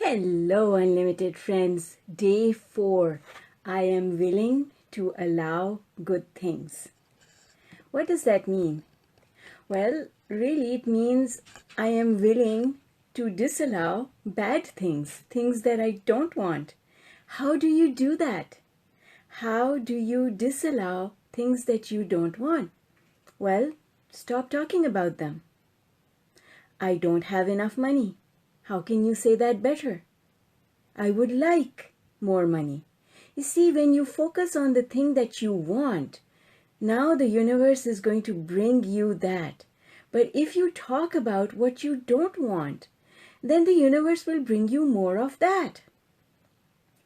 Hello, unlimited friends. Day 4. I am willing to allow good things. What does that mean? Well, really it means I am willing to disallow bad things, things that I don't want. How do you do that? How do you disallow things that you don't want? Well, stop talking about them. I don't have enough money. How can you say that better? I would like more money. You see, when you focus on the thing that you want, now the universe is going to bring you that. But if you talk about what you don't want, then the universe will bring you more of that.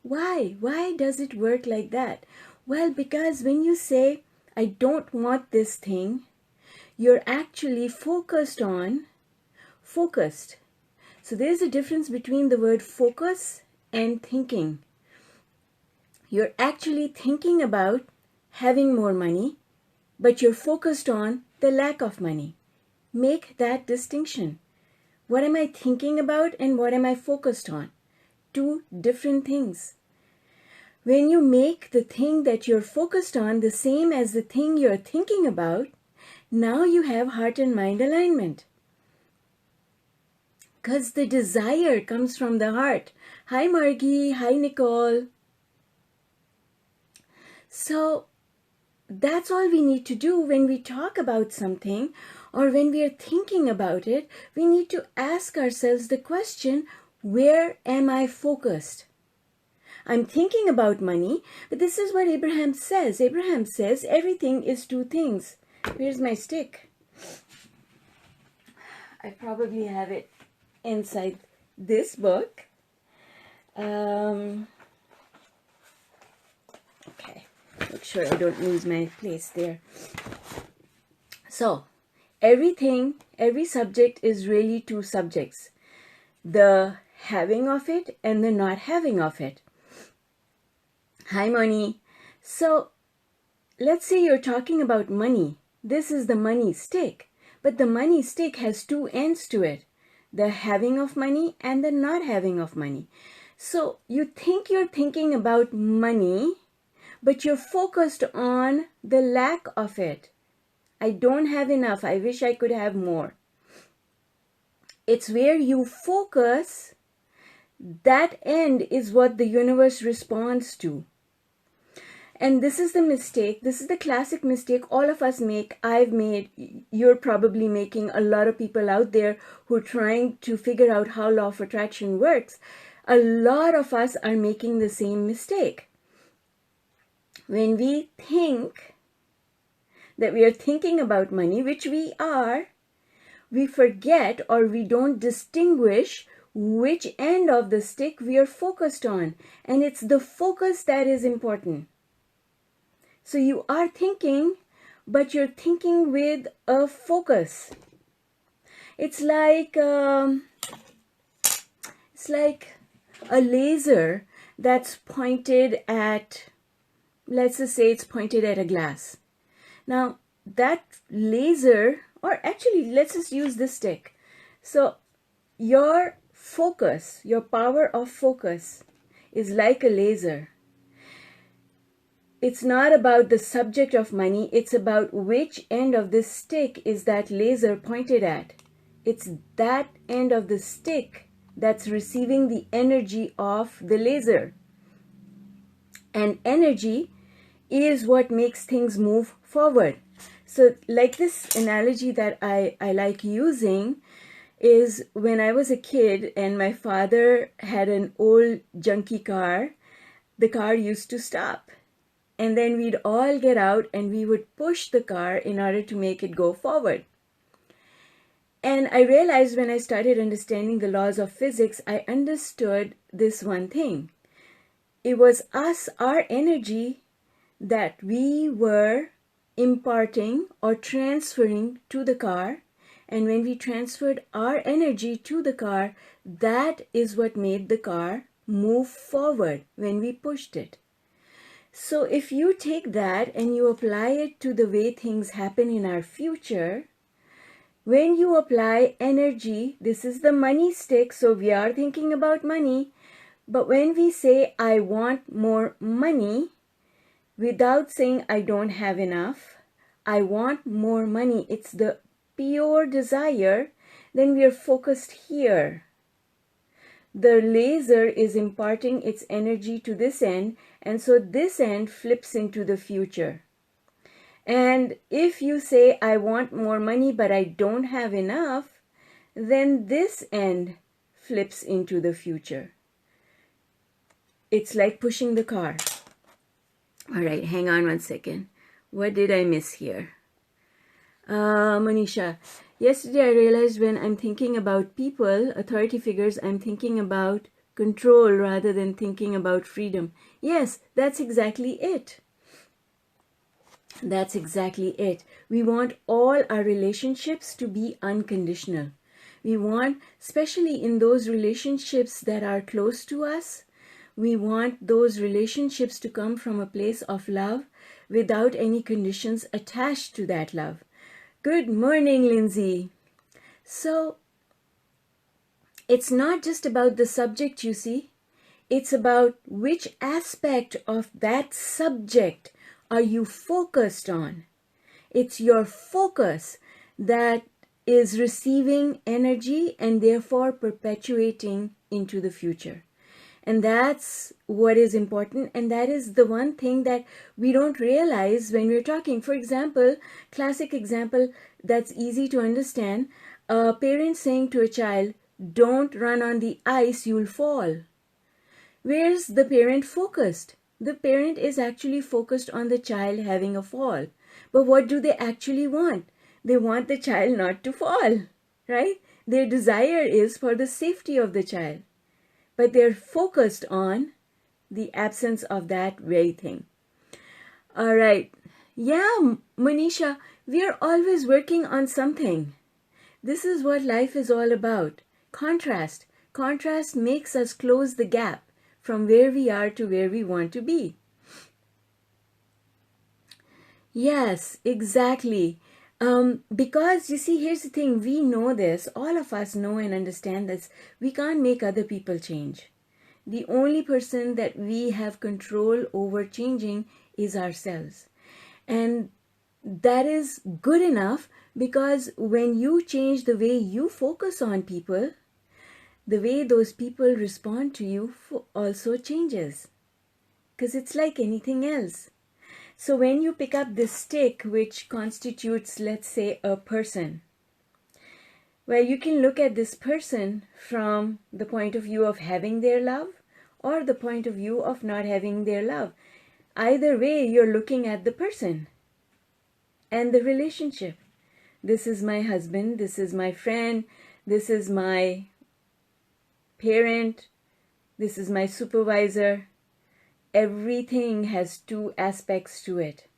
Why? Why does it work like that? Well, because when you say, I don't want this thing, you're actually focused. So there's a difference between the word focus and thinking. You're actually thinking about having more money, but you're focused on the lack of money. Make that distinction. What am I thinking about and what am I focused on? Two different things. When you make the thing that you're focused on the same as the thing you're thinking about, now you have heart and mind alignment. Because the desire comes from the heart. Hi Margie, hi Nicole. So that's all we need to do when we talk about something or when we are thinking about it. We need to ask ourselves the question, where am I focused? I'm thinking about money, but this is what Abraham says. Abraham says everything is two things. Where's my stick? I probably have it inside this book. Okay, make sure I don't lose my place there. So, every subject is really two subjects. The having of it and the not having of it. Hi, Moni. So, let's say you're talking about money. This is the money stick. But the money stick has two ends to it. The having of money and the not having of money. So you think you're thinking about money, but you're focused on the lack of it. I don't have enough. I wish I could have more. It's where you focus. That end is what the universe responds to. And this is the mistake. This is the classic mistake all of us make. I've made. You're probably making. A lot of people out there who are trying to figure out how law of attraction works. A lot of us are making the same mistake. When we think that we are thinking about money, which we are, we forget or we don't distinguish which end of the stick we are focused on. And it's the focus that is important. So you are thinking, but you're thinking with a focus. It's like a laser that's pointed at, let's just say it's pointed at a glass. Now that laser, or actually let's just use this stick. So your focus, your power of focus is like a laser. It's not about the subject of money, it's about which end of the stick is that laser pointed at. It's that end of the stick that's receiving the energy of the laser. And energy is what makes things move forward. So like this analogy that I like using is when I was a kid and my father had an old junky car, the car used to stop. And then we'd all get out and we would push the car in order to make it go forward. And I realized when I started understanding the laws of physics, I understood this one thing. It was us, our energy, that we were imparting or transferring to the car. And when we transferred our energy to the car, that is what made the car move forward when we pushed it. So if you take that and you apply it to the way things happen in our future, when you apply energy, this is the money stick, so we are thinking about money. But when we say, I want more money, without saying I don't have enough, I want more money, it's the pure desire, then we are focused here. The laser is imparting its energy to this end, and so this end flips into the future. And if you say, I want more money, but I don't have enough, then this end flips into the future. It's like pushing the car. All right, hang on one second. What did I miss here? Manisha, yesterday I realized when I'm thinking about people, authority figures, I'm thinking about control rather than thinking about freedom. Yes, that's exactly it. That's exactly it. We want all our relationships to be unconditional. We want, especially in those relationships that are close to us, we want those relationships to come from a place of love without any conditions attached to that love. Good morning, Lindsay. So, it's not just about the subject, you see. It's about which aspect of that subject are you focused on. It's your focus that is receiving energy and therefore perpetuating into the future. And that's what is important, and that is the one thing that we don't realize when we're talking. For example, classic example that's easy to understand, a parent saying to a child, don't run on the ice, you'll fall. Where's the parent focused? The parent is actually focused on the child having a fall. But what do they actually want? They want the child not to fall, right? Their desire is for the safety of the child. But they're focused on the absence of that very thing. All right. Yeah, Manisha, we are always working on something. This is what life is all about. Contrast. Contrast makes us close the gap from where we are to where we want to be. Yes, exactly. Because you see, here's the thing, we know this, all of us know and understand this, we can't make other people change. The only person that we have control over changing is ourselves. And that is good enough, because when you change the way you focus on people, the way those people respond to you also changes. Because it's like anything else. So when you pick up this stick, which constitutes, let's say, a person, well, you can look at this person from the point of view of having their love or the point of view of not having their love. Either way, you're looking at the person and the relationship. This is my husband, this is my friend, this is my parent, this is my supervisor. Everything has two aspects to it.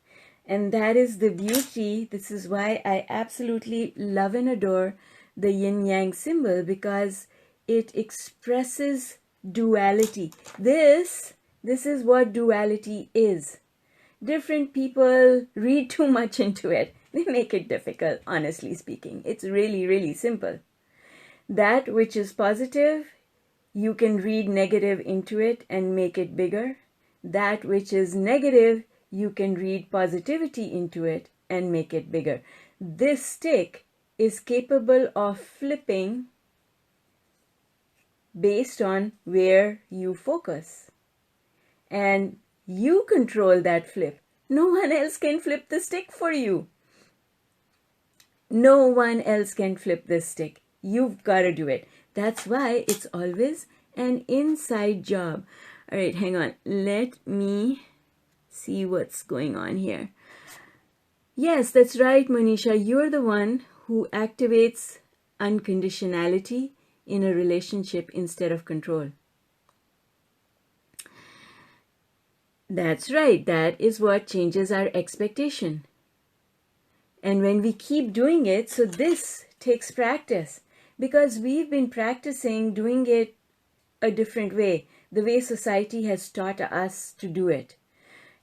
And that is the beauty. This is why I absolutely love and adore the yin-yang symbol, because it expresses duality. This is what duality is. Different people read too much into it. They make it difficult, honestly speaking. It's really, really simple. That which is positive, you can read negative into it and make it bigger. That which is negative, you can read positivity into it and make it bigger. This stick is capable of flipping based on where you focus. And you control that flip. No one else can flip the stick for you. No one else can flip this stick. You've got to do it. That's why it's always an inside job. All right, hang on. Let me see what's going on here. Yes, that's right, Manisha. You're the one who activates unconditionality in a relationship instead of control. That's right. That is what changes our expectation. And when we keep doing it, so this takes practice, because we've been practicing doing it a different way, the way society has taught us to do it.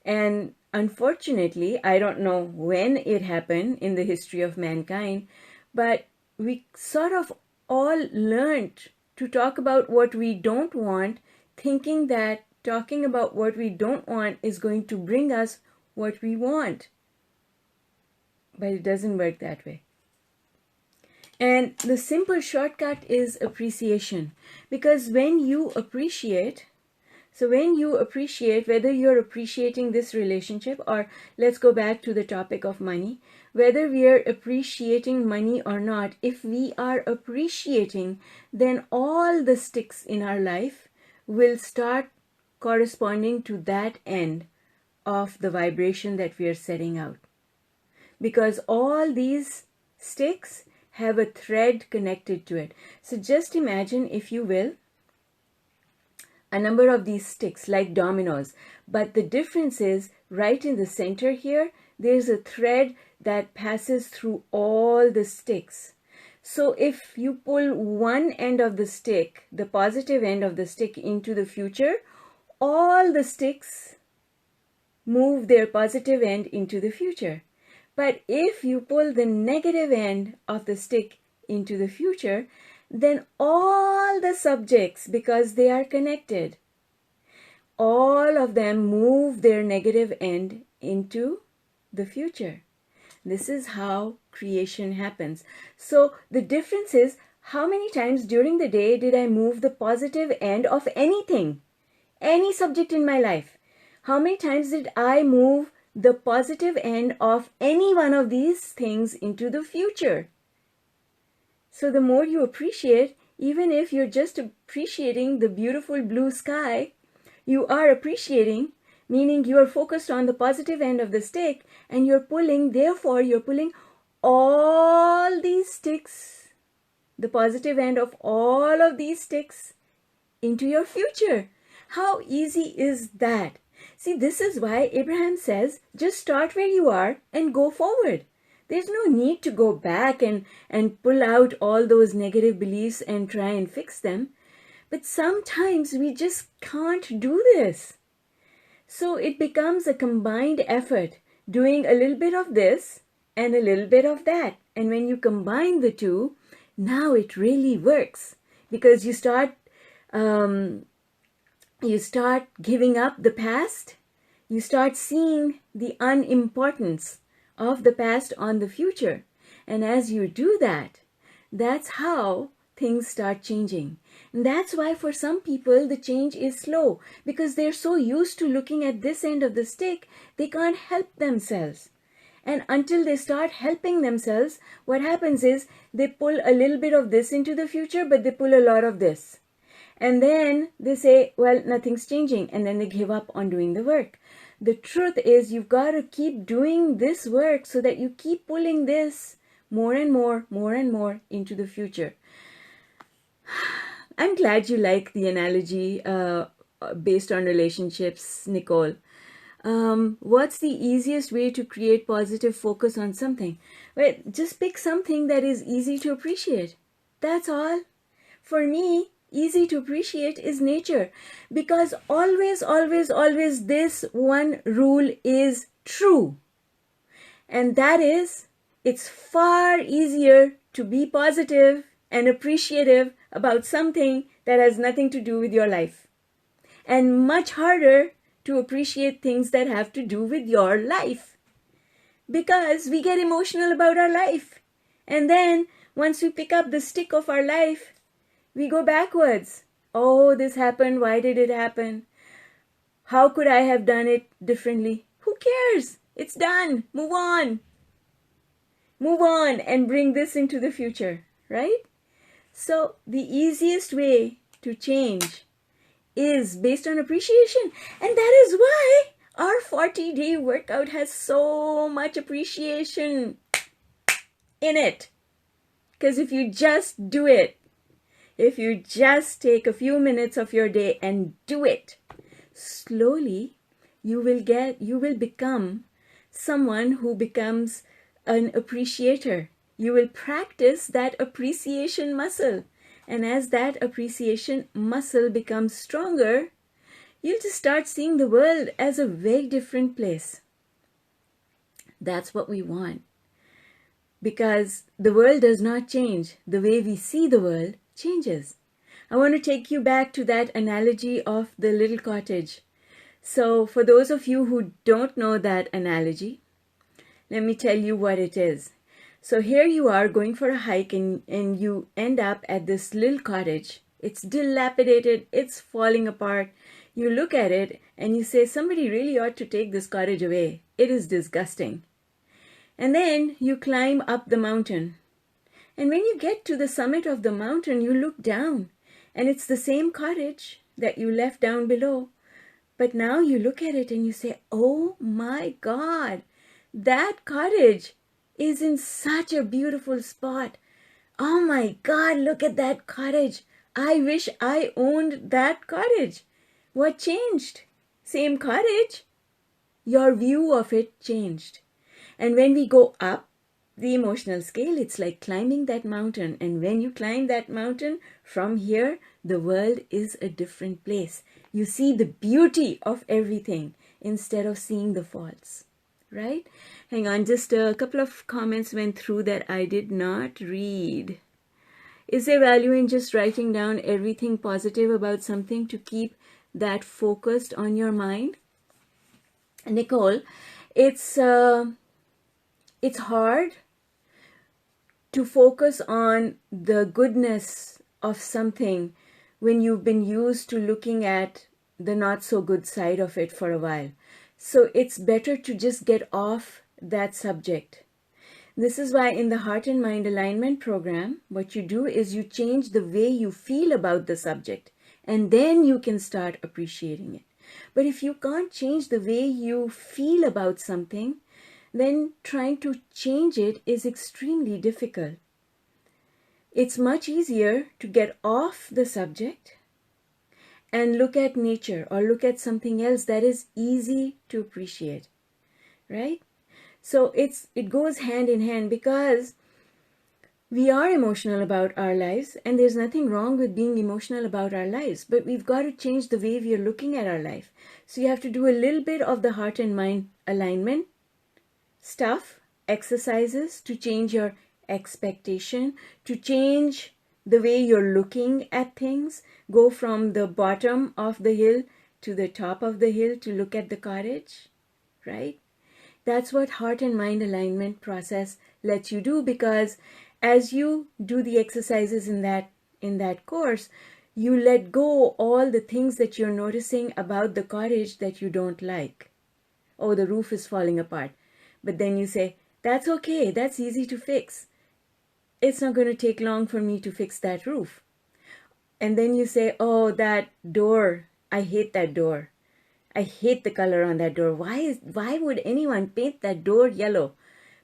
And unfortunately, I don't know when it happened in the history of mankind, but we sort of all learned to talk about what we don't want, thinking that talking about what we don't want is going to bring us what we want. But it doesn't work that way. And the simple shortcut is appreciation. Because when you appreciate, whether you're appreciating this relationship, or let's go back to the topic of money, whether we are appreciating money or not, if we are appreciating, then all the sticks in our life will start corresponding to that end of the vibration that we are setting out. Because all these sticks have a thread connected to it. So just imagine, if you will, a number of these sticks like dominoes, but the difference is right in the center here, there's a thread that passes through all the sticks. So if you pull one end of the stick, the positive end of the stick, into the future, all the sticks move their positive end into the future. But if you pull the negative end of the stick into the future, then all the subjects, because they are connected, all of them move their negative end into the future. This is how creation happens. So the difference is, how many times during the day did I move the positive end of anything, any subject in my life? How many times did I move the positive end of any one of these things into the future? So the more you appreciate, even if you're just appreciating the beautiful blue sky, you are appreciating, meaning you are focused on the positive end of the stick, and therefore you're pulling all these sticks, the positive end of all of these sticks, into your future. How easy is that? See, this is why Abraham says, just start where you are and go forward. There's no need to go back and pull out all those negative beliefs and try and fix them. But sometimes we just can't do this. So it becomes a combined effort, doing a little bit of this and a little bit of that. And when you combine the two, now it really works, because you start giving up the past. You start seeing the unimportance of the past on the future. And as you do that, that's how things start changing. And that's why for some people the change is slow, because they're so used to looking at this end of the stick, they can't help themselves. And until they start helping themselves, what happens is they pull a little bit of this into the future, but they pull a lot of this. And then they say, well, nothing's changing. And then they give up on doing the work. The truth is, you've got to keep doing this work so that you keep pulling this more and more into the future. I'm glad you like the analogy based on relationships, Nicole. What's the easiest way to create positive focus on something? Well, just pick something that is easy to appreciate. That's all. For me, easy to appreciate is nature, because always this one rule is true. And that is, it's far easier to be positive and appreciative about something that has nothing to do with your life, and much harder to appreciate things that have to do with your life, because we get emotional about our life, and then once we pick up the stick of our life, we go backwards. Oh, this happened. Why did it happen? How could I have done it differently? Who cares? It's done. Move on. Move on and bring this into the future, right? So the easiest way to change is based on appreciation. And that is why our 40-day workout has so much appreciation in it. Because if you just do it, if you just take a few minutes of your day and do it, slowly you will become someone who becomes an appreciator. You will practice that appreciation muscle. And as that appreciation muscle becomes stronger, you'll just start seeing the world as a very different place. That's what we want. because the world does not change. The way we see the world changes. I want to take you back to that analogy of the little cottage. So for those of you who don't know that analogy, let me tell you what it is. So here you are going for a hike and you end up at this little cottage. It's dilapidated, it's falling apart. You look at it and you say, somebody really ought to take this cottage away. It is disgusting. And then you climb up the mountain. And when you get to the summit of the mountain, you look down. And it's the same cottage that you left down below. But now you look at it and you say, oh my God, that cottage is in such a beautiful spot. Oh my God, look at that cottage. I wish I owned that cottage. What changed? Same cottage. Your view of it changed. And when we go up the emotional scale, it's like climbing that mountain. And when you climb that mountain, from here, the world is a different place. You see the beauty of everything instead of seeing the faults, right? Hang on, just a couple of comments went through that I did not read. Is there value in just writing down everything positive about something to keep that focused on your mind? Nicole, it's hard to focus on the goodness of something when you've been used to looking at the not so good side of it for a while. So it's better to just get off that subject. This is why in the Heart and Mind Alignment program, what you do is you change the way you feel about the subject, and then you can start appreciating it. But if you can't change the way you feel about something, then trying to change it is extremely difficult. It's much easier to get off the subject and look at nature or look at something else that is easy to appreciate, right? So it goes hand in hand, because we are emotional about our lives, and there's nothing wrong with being emotional about our lives, but we've got to change the way we are looking at our life. So you have to do a little bit of the heart and mind alignment stuff, exercises to change your expectation, to change the way you're looking at things, go from the bottom of the hill to the top of the hill to look at the cottage, right? That's what heart and mind alignment process lets you do, because as you do the exercises in that course, you let go all the things that you're noticing about the cottage that you don't like. Oh, the roof is falling apart. But then you say, that's okay, that's easy to fix. It's not going to take long for me to fix that roof. And then you say, oh, that door, I hate that door. I hate the color on that door. Why would anyone paint that door yellow?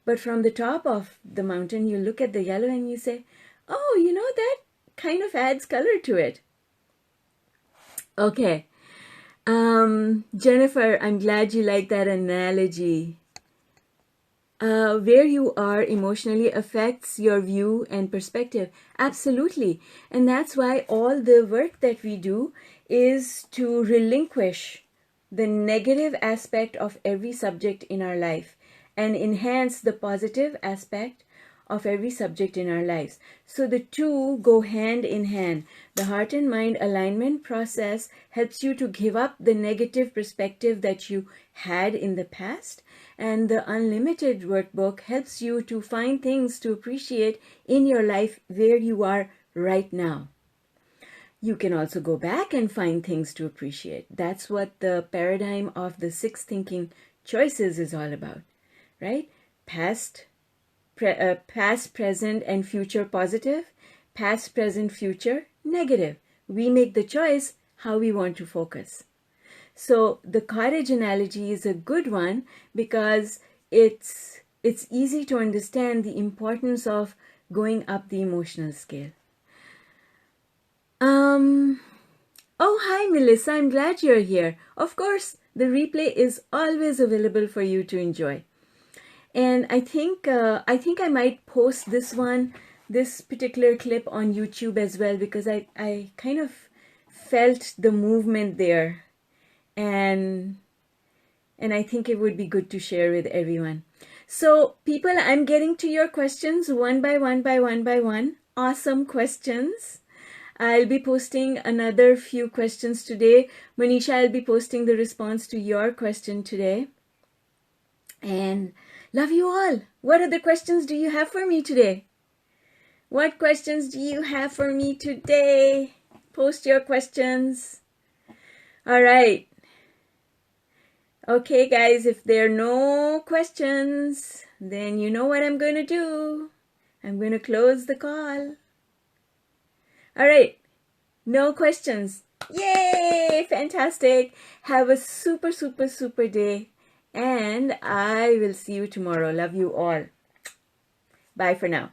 But from the top of the mountain, you look at the yellow and you say, oh, that kind of adds color to it. Okay. Jennifer, I'm glad you like that analogy. Where you are emotionally affects your view and perspective. Absolutely. And that's why all the work that we do is to relinquish the negative aspect of every subject in our life and enhance the positive aspect of every subject in our lives. So the two go hand in hand. The heart and mind alignment process helps you to give up the negative perspective that you had in the past, and the unlimited workbook helps you to find things to appreciate in your life where you are right now. You can also go back and find things to appreciate. That's what the paradigm of the 6 thinking choices is all about, right? Past, present, and future positive. Past, present, future negative. We make the choice how we want to focus. So the cottage analogy is a good one because it's easy to understand the importance of going up the emotional scale. Oh, hi, Melissa. I'm glad you're here. Of course, the replay is always available for you to enjoy. And I think I might post this particular clip on YouTube as well, because I kind of felt the movement there. And I think it would be good to share with everyone. So people, I'm getting to your questions one by one by one by one. Awesome questions. I'll be posting another few questions today. Manisha, I'll be posting the response to your question today. And love you all. What other questions do you have for me today? What questions do you have for me today? Post your questions. All right. Okay, guys, if there are no questions, then you know what I'm going to do. I'm going to close the call. All right. No questions. Yay! Fantastic. Have a super, super, super day. And I will see you tomorrow. Love you all. Bye for now.